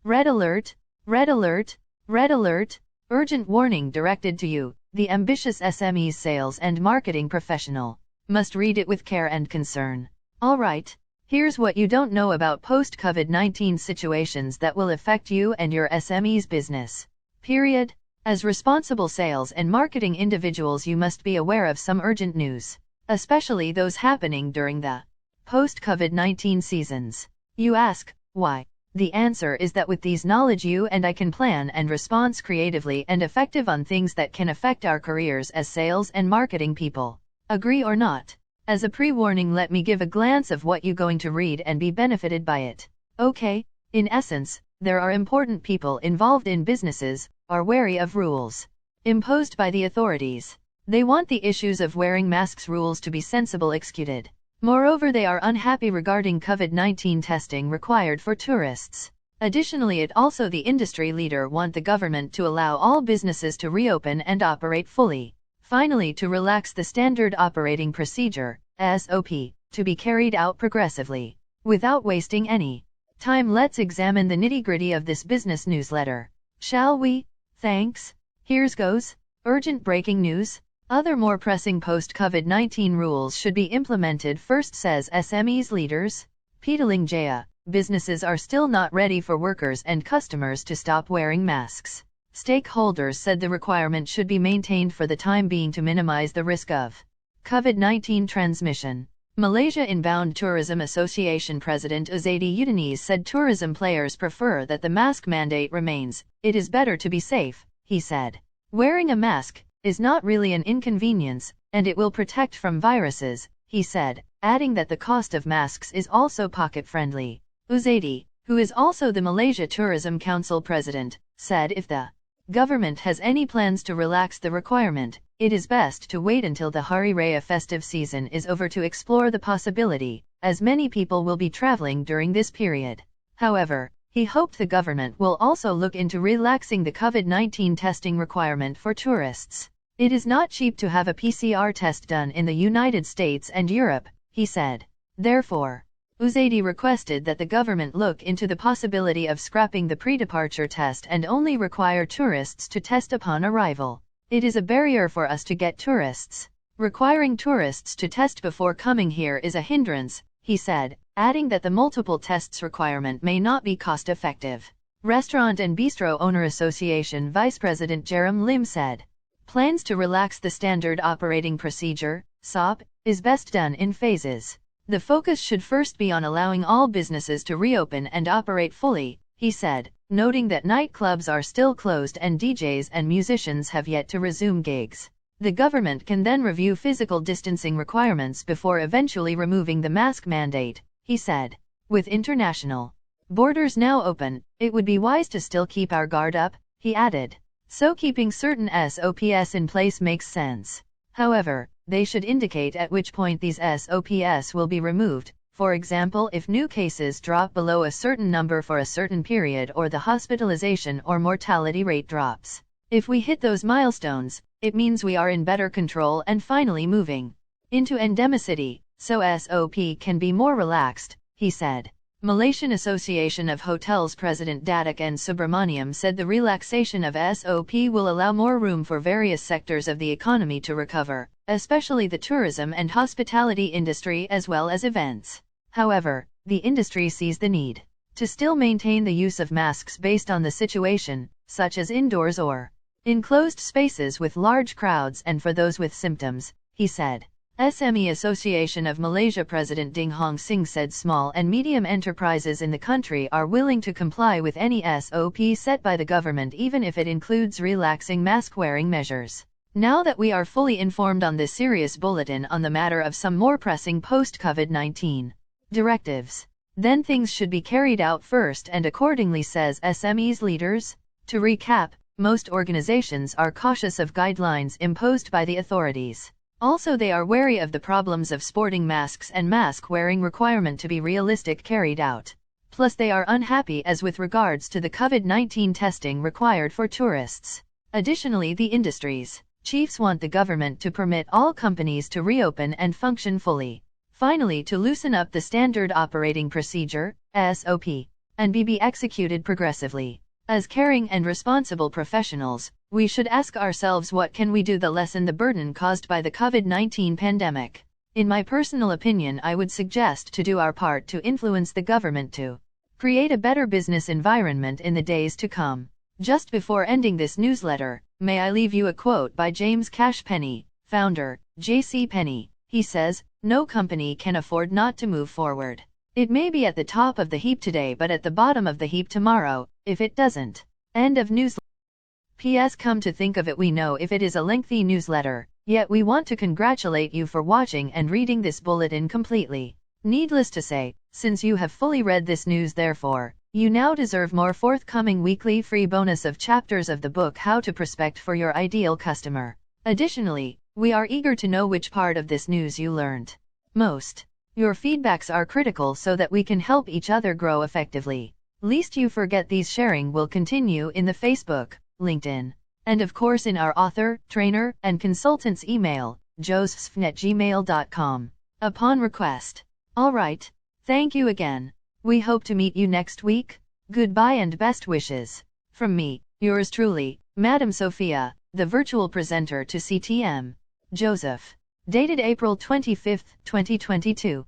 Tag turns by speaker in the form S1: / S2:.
S1: Red alert, red alert, red alert, urgent warning directed to you, the ambitious SMEs sales and marketing professional. Must read it with care and concern. Alright, here's what you don't know about post-COVID-19 situations that will affect you and your SME's business. Period. As responsible sales and marketing individuals, you must be aware of some urgent news, especially those happening during the post-COVID-19 seasons. You ask, why? The answer is that with these knowledge you and I can plan and respond creatively and effective on things that can affect our careers as sales and marketing people. Agree or not? As a pre-warning, let me give a glance of what you're going to read and be benefited by it. Okay, in essence, there are important people involved in businesses, are wary of rules imposed by the authorities. They want the issues of wearing masks rules to be sensible executed. Moreover, they are unhappy regarding COVID-19 testing required for tourists. Additionally, it also the industry leader want the government to allow all businesses to reopen and operate fully. Finally, to relax the standard operating procedure, SOP, to be carried out progressively. Without wasting any time, let's examine the nitty-gritty of this business newsletter. Shall we? Thanks. Here's goes. Urgent breaking news. Other more pressing post-COVID-19 rules should be implemented first, says SMEs leaders. Petaling Jaya, businesses are still not ready for workers and customers to stop wearing masks. Stakeholders said the requirement should be maintained for the time being to minimize the risk of COVID-19 transmission. Malaysia Inbound Tourism Association President Uzzaidi Udaniz said tourism players prefer that the mask mandate remains. It is better to be safe, he said. Wearing a mask is not really an inconvenience, and it will protect from viruses, he said, adding that the cost of masks is also pocket-friendly. Uzzaidi, who is also the Malaysia Tourism Council president, said if the government has any plans to relax the requirement, it is best to wait until the Hari Raya festive season is over to explore the possibility, as many people will be traveling during this period. However, he hoped the government will also look into relaxing the COVID-19 testing requirement for tourists. It is not cheap to have a PCR test done in the United States and Europe, he said. Therefore, Uzzaidi requested that the government look into the possibility of scrapping the pre-departure test and only require tourists to test upon arrival. It is a barrier for us to get tourists. Requiring tourists to test before coming here is a hindrance, he said, adding that the multiple tests requirement may not be cost-effective. Restaurant and Bistro Owner Association Vice President Jerem Lim said, plans to relax the standard operating procedure, SOP, is best done in phases. The focus should first be on allowing all businesses to reopen and operate fully, he said, noting that nightclubs are still closed and DJs and musicians have yet to resume gigs. The government can then review physical distancing requirements before eventually removing the mask mandate, he said. With international borders now open, it would be wise to still keep our guard up, he added. So keeping certain SOPs in place makes sense. However, they should indicate at which point these SOPs will be removed. For example, if new cases drop below a certain number for a certain period or the hospitalization or mortality rate drops. If we hit those milestones, it means we are in better control and finally moving into endemicity, so SOP can be more relaxed, he said. Malaysian Association of Hotels President Datuk N. Subramaniam said the relaxation of SOP will allow more room for various sectors of the economy to recover, especially the tourism and hospitality industry as well as events. However, the industry sees the need to still maintain the use of masks based on the situation, such as indoors or enclosed spaces with large crowds and for those with symptoms, he said. SME Association of Malaysia President Ding Hong Sing said small and medium enterprises in the country are willing to comply with any SOP set by the government even if it includes relaxing mask-wearing measures. Now that we are fully informed on this serious bulletin on the matter of some more pressing post-COVID-19 directives, then things should be carried out first and accordingly, says SMEs leaders. To recap, most organizations are cautious of guidelines imposed by the authorities. Also, they are wary of the problems of sporting masks and mask-wearing requirement to be realistic carried out. Plus, they are unhappy as with regards to the COVID-19 testing required for tourists. Additionally, the industry's chiefs want the government to permit all companies to reopen and function fully. Finally, to loosen up the standard operating procedure, SOP. and be executed progressively. As caring and responsible professionals, we should ask ourselves what can we do to lessen the burden caused by the COVID-19 pandemic. In my personal opinion, I would suggest to do our part to influence the government to create a better business environment in the days to come. Just before ending this newsletter, may I leave you a quote by James Cash Penney, founder, J.C. Penney. He says, "No company can afford not to move forward. It may be at the top of the heap today but at the bottom of the heap tomorrow, if it doesn't." End of newsletter. P.S. Come to think of it, we know if it is a lengthy newsletter, yet we want to congratulate you for watching and reading this bulletin completely. Needless to say, since you have fully read this news, therefore, you now deserve more forthcoming weekly free bonus of chapters of the book How to Prospect for Your Ideal Customer. Additionally, we are eager to know which part of this news you learned most. Your feedbacks are critical so that we can help each other grow effectively. Lest you forget, these sharing will continue in the Facebook, LinkedIn, and of course in our author, trainer, and consultant's email, josephsfn@gmail.com, upon request. Alright, thank you again. We hope to meet you next week. Goodbye and best wishes. From me, yours truly, Madam Sophia, the virtual presenter to CTM. Joseph. Dated April 25, 2022.